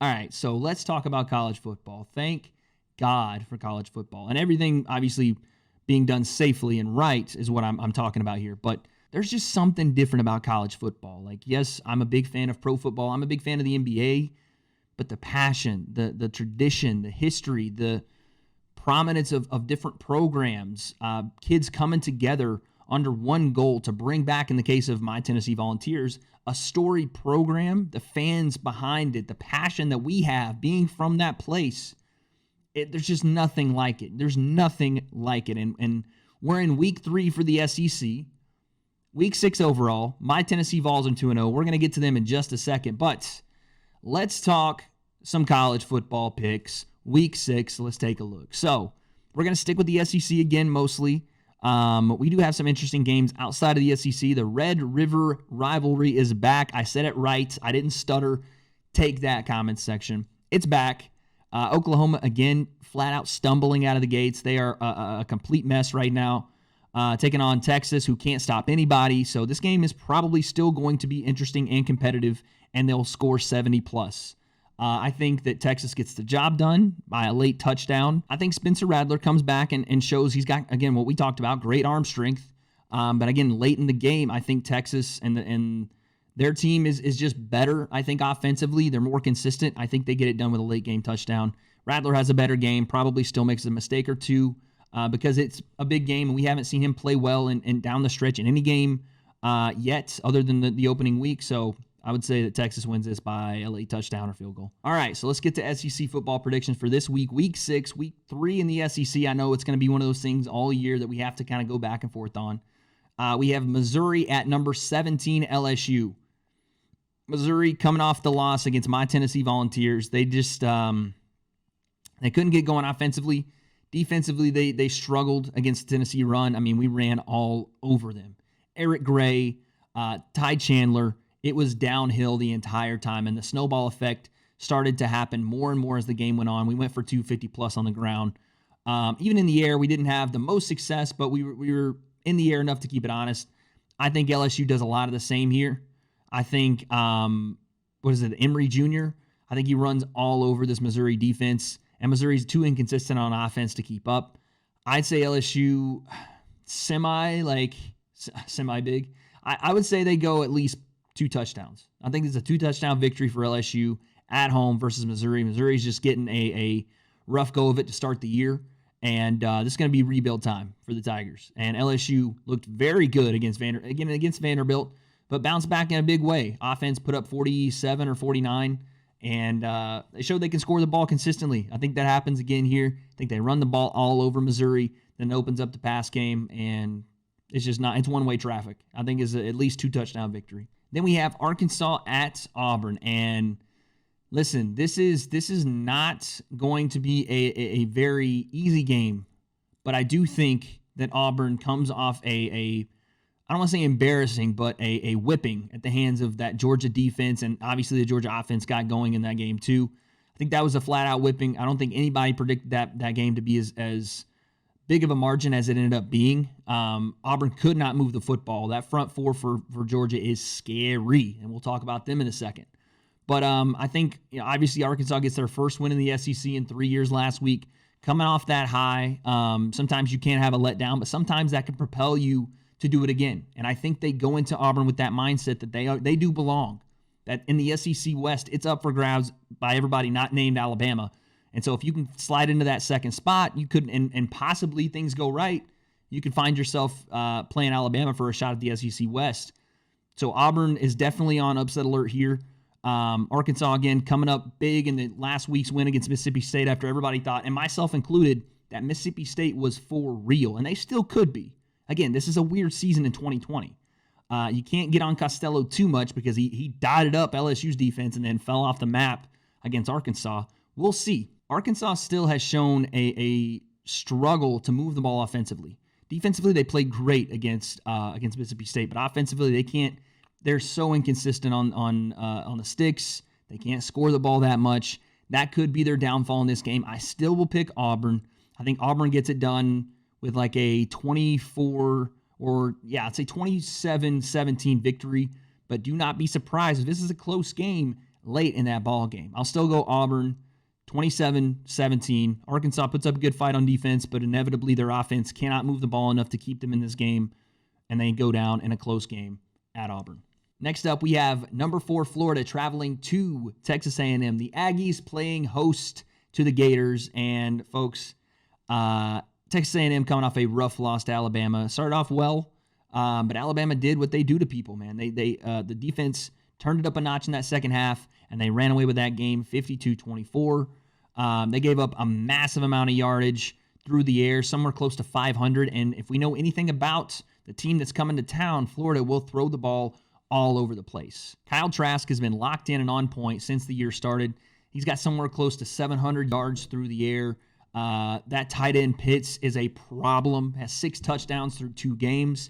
All right, so let's talk about college football. Thank God for college football. And everything, obviously, being done safely and right is what I'm talking about here. But there's just something different about college football. Like, yes, I'm a big fan of pro football. I'm a big fan of the NBA. But the passion, the tradition, the history, the prominence of different programs, kids coming together under one goal to bring back, in the case of my Tennessee Volunteers, a storied program, the fans behind it, the passion that we have being from that place. There's just nothing like it. There's nothing like it. And we're in week 3 for the SEC, week 6 overall. My Tennessee Vols are 2-0. We're going to get to them in just a second. But let's talk some college football picks. Week 6, let's take a look. So we're going to stick with the SEC again mostly. We do have some interesting games outside of the SEC. The Red River rivalry is back. I said it right. I didn't stutter. Take that, comment section. It's back. Oklahoma, again, flat out stumbling out of the gates. They are a complete mess right now, taking on Texas, who can't stop anybody. So this game is probably still going to be interesting and competitive, and they'll score 70+. I think that Texas gets the job done by a late touchdown. I think Spencer Rattler comes back and shows he's got, again, what we talked about, great arm strength. But again, late in the game, I think Texas and their team is just better. I think offensively, they're more consistent. I think they get it done with a late game touchdown. Rattler has a better game, probably still makes a mistake or two because it's a big game, and we haven't seen him play well and down the stretch in any game yet, other than the opening week. So I would say that Texas wins this by a late touchdown or field goal. All right, so let's get to SEC football predictions for this week. Week 6, week 3 in the SEC. I know it's going to be one of those things all year that we have to kind of go back and forth on. We have Missouri at number 17, LSU. Missouri coming off the loss against my Tennessee Volunteers. They just they couldn't get going offensively. Defensively, they struggled against the Tennessee run. I mean, we ran all over them. Eric Gray, Ty Chandler. It was downhill the entire time, and the snowball effect started to happen more and more as the game went on. We went for 250+ on the ground. Even in the air, we didn't have the most success, but we were in the air enough to keep it honest. I think LSU does a lot of the same here. I think, Emory Jr.? I think he runs all over this Missouri defense, and Missouri's too inconsistent on offense to keep up. I'd say LSU semi-big. I would say they go at least 2 touchdowns. I think it's a 2-touchdown victory for LSU at home versus Missouri. Missouri's just getting a rough go of it to start the year, and this is going to be rebuild time for the Tigers. And LSU looked very good against Vanderbilt, but bounced back in a big way. Offense put up 47 or 49, and they showed they can score the ball consistently. I think that happens again here. I think they run the ball all over Missouri, then it opens up the pass game, and it's one-way traffic. I think it's at least 2-touchdown victory. Then we have Arkansas at Auburn, and listen, this is not going to be a very easy game, but I do think that Auburn comes off I don't want to say embarrassing, but a whipping at the hands of that Georgia defense, and obviously the Georgia offense got going in that game too. I think that was a flat-out whipping. I don't think anybody predicted that game to be as big of a margin as it ended up being. Auburn could not move the football. That front four for Georgia is scary, and we'll talk about them in a second. But I think, obviously Arkansas gets their first win in the SEC in 3 years last week. Coming off that high, sometimes you can't have a letdown, but sometimes that can propel you to do it again. And I think they go into Auburn with that mindset that they do belong. That in the SEC West, it's up for grabs by everybody not named Alabama. And so if you can slide into that second spot, you could, and possibly things go right, you could find yourself playing Alabama for a shot at the SEC West. So Auburn is definitely on upset alert here. Arkansas, again, coming up big in the last week's win against Mississippi State after everybody thought, and myself included, that Mississippi State was for real, and they still could be. Again, this is a weird season in 2020. You can't get on Costello too much because he dotted up LSU's defense and then fell off the map against Arkansas. We'll see. Arkansas still has shown a struggle to move the ball offensively. Defensively, they played great against Mississippi State, but offensively, they can't. They're so inconsistent on the sticks. They can't score the ball that much. That could be their downfall in this game. I still will pick Auburn. I think Auburn gets it done with like a 24 or, I'd say 27-17 victory. But do not be surprised if this is a close game. late in that ball game. I'll still go Auburn 27-17. Arkansas puts up a good fight on defense, but inevitably their offense cannot move the ball enough to keep them in this game, and they go down in a close game at Auburn. Next up, we have number 4 Florida traveling to Texas A&M. The Aggies playing host to the Gators, and folks, Texas A&M coming off a rough loss to Alabama. Started off well, but Alabama did what they do to people, man. The defense turned it up a notch in that second half, and they ran away with that game 52-24. They gave up a massive amount of yardage through the air, somewhere close to 500, and if we know anything about the team that's coming to town, Florida will throw the ball all over the place. Kyle Trask has been locked in and on point since the year started. He's got somewhere close to 700 yards through the air. That tight end Pitts is a problem, has 6 touchdowns through 2 games.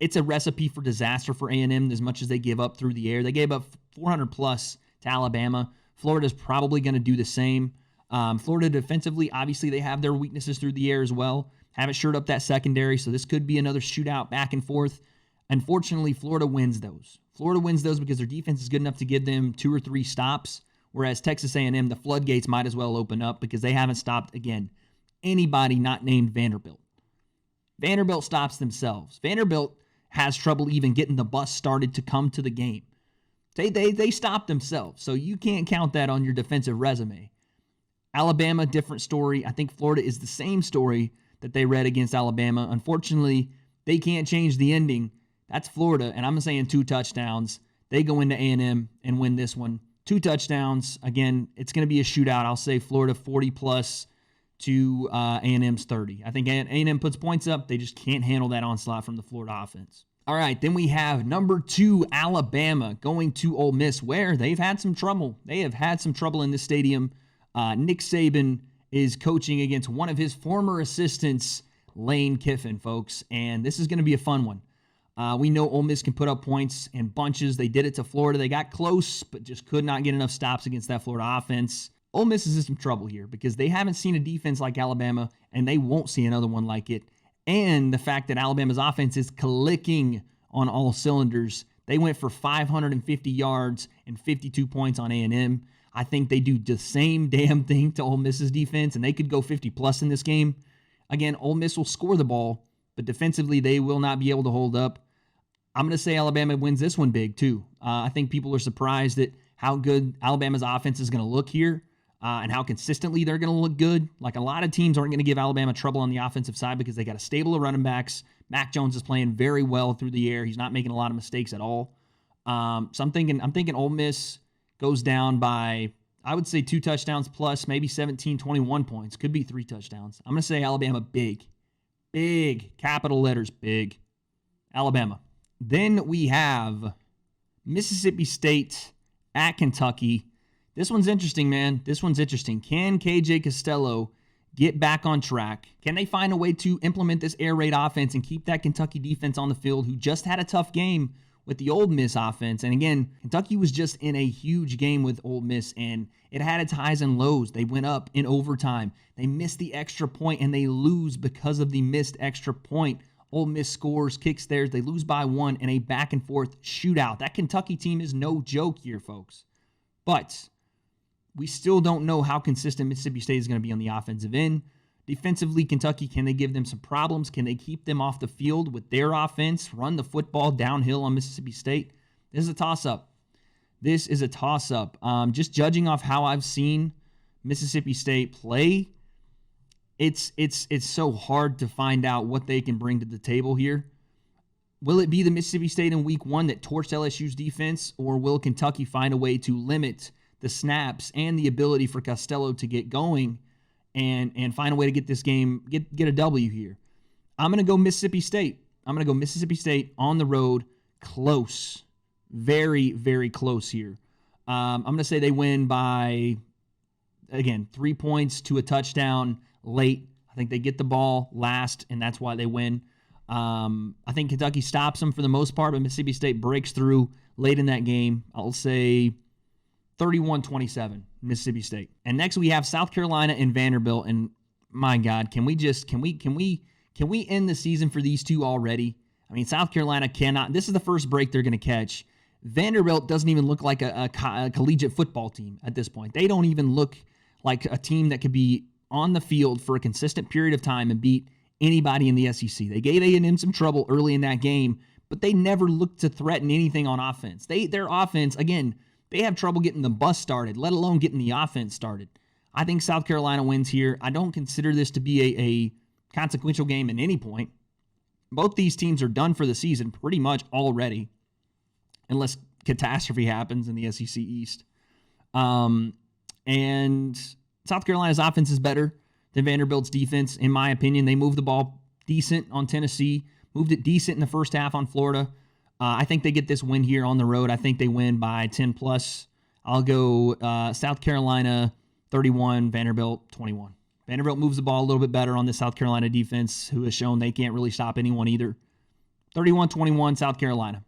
It's a recipe for disaster for A&M as much as they give up through the air. They gave up 400 plus to Alabama. Florida's probably going to do the same. Florida defensively, obviously they have their weaknesses through the air as well. Haven't shored up that secondary, so this could be another shootout back and forth. Unfortunately, Florida wins those. Florida wins those because their defense is good enough to give them 2 or 3 stops, whereas Texas A&M, the floodgates might as well open up because they haven't stopped, again, anybody not named Vanderbilt. Vanderbilt stops themselves. Vanderbilt has trouble even getting the bus started to come to the game. They stop themselves, so you can't count that on your defensive resume. Alabama, different story. I think Florida is the same story that they read against Alabama. Unfortunately, they can't change the ending. That's Florida, and I'm saying 2 touchdowns. They go into A&M and win this one. 2 touchdowns. Again, it's going to be a shootout. I'll say Florida 40-plus to A&M's 30. I think A&M puts points up. They just can't handle that onslaught from the Florida offense. All right, then we have number 2, Alabama, going to Ole Miss, where they've had some trouble. They have had some trouble in this stadium. Nick Saban is coaching against one of his former assistants, Lane Kiffin, folks, and this is going to be a fun one. We know Ole Miss can put up points in bunches. They did it to Florida. They got close, but just could not get enough stops against that Florida offense. Ole Miss is in some trouble here because they haven't seen a defense like Alabama, and they won't see another one like it. And the fact that Alabama's offense is clicking on all cylinders. They went for 550 yards and 52 points on A&M. I think they do the same damn thing to Ole Miss's defense, and they could go 50-plus in this game. Again, Ole Miss will score the ball, but defensively they will not be able to hold up. I'm going to say Alabama wins this one big, too. I think people are surprised at how good Alabama's offense is going to look here and how consistently they're going to look good. Like, a lot of teams aren't going to give Alabama trouble on the offensive side because they got a stable of running backs. Mac Jones is playing very well through the air. He's not making a lot of mistakes at all. So I'm thinking Ole Miss goes down by, I would say, 2 touchdowns plus, maybe 17, 21 points. Could be 3 touchdowns. I'm going to say Alabama big. Big. Capital letters, big. Alabama. Then we have Mississippi State at Kentucky. This one's interesting, man. This one's interesting. Can KJ Costello get back on track? Can they find a way to implement this air raid offense and keep that Kentucky defense on the field, who just had a tough game with the Ole Miss offense? And again, Kentucky was just in a huge game with Ole Miss, and it had its highs and lows. They went up in overtime. They missed the extra point, and they lose because of the missed extra point. Ole Miss scores, kicks theirs. They lose by 1 in a back-and-forth shootout. That Kentucky team is no joke here, folks. But we still don't know how consistent Mississippi State is going to be on the offensive end. Defensively, Kentucky, can they give them some problems? Can they keep them off the field with their offense, run the football downhill on Mississippi State? This is a toss-up. This is a toss-up. Just judging off how I've seen Mississippi State play, it's so hard to find out what they can bring to the table here. Will it be the Mississippi State in week 1 that torched LSU's defense, or will Kentucky find a way to limit the snaps and the ability for Costello to get going and find a way to get this game, get a W here? I'm going to go Mississippi State. I'm going to go Mississippi State on the road, close, very, very close here. I'm going to say they win by, again, 3 points to a touchdown late. I think they get the ball last, and that's why they win. I think Kentucky stops them for the most part, but Mississippi State breaks through late in that game. I'll say 31-27, Mississippi State. And next we have South Carolina and Vanderbilt. And my God, can we end the season for these two already? I mean, South Carolina cannot. This is the first break they're going to catch. Vanderbilt doesn't even look like a collegiate football team at this point. They don't even look like a team that could be on the field for a consistent period of time and beat anybody in the SEC. They gave A&M some trouble early in that game, but they never looked to threaten anything on offense. Their offense, again, they have trouble getting the bus started, let alone getting the offense started. I think South Carolina wins here. I don't consider this to be a consequential game at any point. Both these teams are done for the season pretty much already, unless catastrophe happens in the SEC East. And South Carolina's offense is better than Vanderbilt's defense, in my opinion. They moved the ball decent on Tennessee, moved it decent in the first half on Florida. I think they get this win here on the road. I think they win by 10+. I'll go South Carolina 31, Vanderbilt 21. Vanderbilt moves the ball a little bit better on the South Carolina defense, who has shown they can't really stop anyone either. 31-21, South Carolina.